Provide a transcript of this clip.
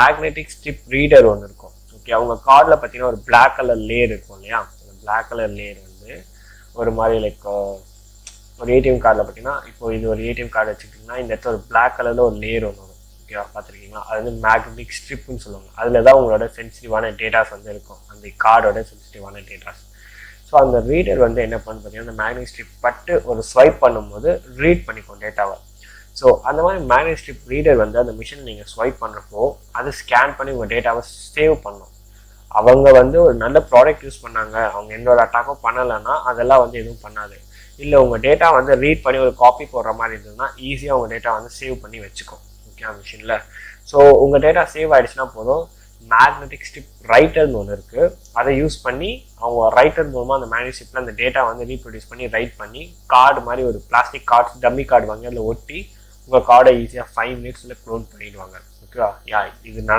Magnetic strip reader ஒன்று இருக்கும். Okay, அவங்க கார்டில் பார்த்தீங்கன்னா ஒரு பிளாக் கலர் லேயர் இருக்கும் இல்லையா, அந்த பிளாக் கலர் லேயர் வந்து ஒரு மாதிரி லைக் ஒரு ஏடிஎம் கார்டில் பார்த்தீங்கன்னா, இப்போ இது ஒரு ஏடிஎம் கார்டு வச்சுக்கிட்டிங்கன்னா இந்த இடத்துல ஒரு பிளாக் கலரில் ஒரு லேயர் ஒன்று வரும். ஓகேவா, பார்த்துருக்கீங்களா? அது வந்து மேக்னெட்டிக் ஸ்ட்ரிப்னு சொல்லுவாங்க. அதில் தான் உங்களோட சென்சிட்டிவான டேட்டாஸ் வந்து இருக்கும், அந்த கார்டோட சென்சிட்டிவான டேட்டாஸ். ஸோ அந்த ரீடர் வந்து என்ன பண்ணு பார்த்தீங்கன்னா, அந்த மேக்னெட்டிக் ஸ்ட்ரிப் பட்டு ஒரு ஸ்வைப் பண்ணும்போது ரீட் பண்ணிக்கும் டேட்டாவை. ஸோ அந்த மாதிரி மேக்னெட்டிக் ஸ்ட்ரிப் ரீடர் வந்து அந்த மிஷின் நீங்கள் ஸ்வைப் பண்ணுறப்போ அது ஸ்கேன் பண்ணி உங்கள் டேட்டாவை சேவ் பண்ணும். அவங்க வந்து ஒரு நல்ல ப்ராடக்ட் யூஸ் பண்ணாங்க, அவங்க எந்த ஒரு அட்டாக்கும் பண்ணலைன்னா அதெல்லாம் வந்து எதுவும் பண்ணாது. இல்லை உங்கள் டேட்டா வந்து ரீட் பண்ணி ஒரு காப்பி போடுற மாதிரி இருந்ததுன்னா ஈஸியாக உங்கள் டேட்டா வந்து சேவ் பண்ணி வச்சுக்கும். ஓகே, மிஷினில். ஸோ உங்கள் டேட்டா சேவ் ஆகிடுச்சுன்னா போதும், மேக்னெட்டிக் ஸ்ட்ரிப் ரைட்டர்னு ஒன்று இருக்குது, அதை யூஸ் பண்ணி அவங்க ரைட்டர் மூலமாக அந்த மேக்னெட்டிக் ஸ்ட்ரிப்பில் அந்த டேட்டா வந்து ரீப்ரொடியூஸ் பண்ணி ரைட் பண்ணி கார்டு மாதிரி ஒரு பிளாஸ்டிக் கார்டு டம்மி கார்டு வாங்கி அதில் ஒட்டி உங்கள் கார்டை ஈஸியாக 5 minutes க்ளோன் பண்ணிடுவாங்க. ஓகேவா? இது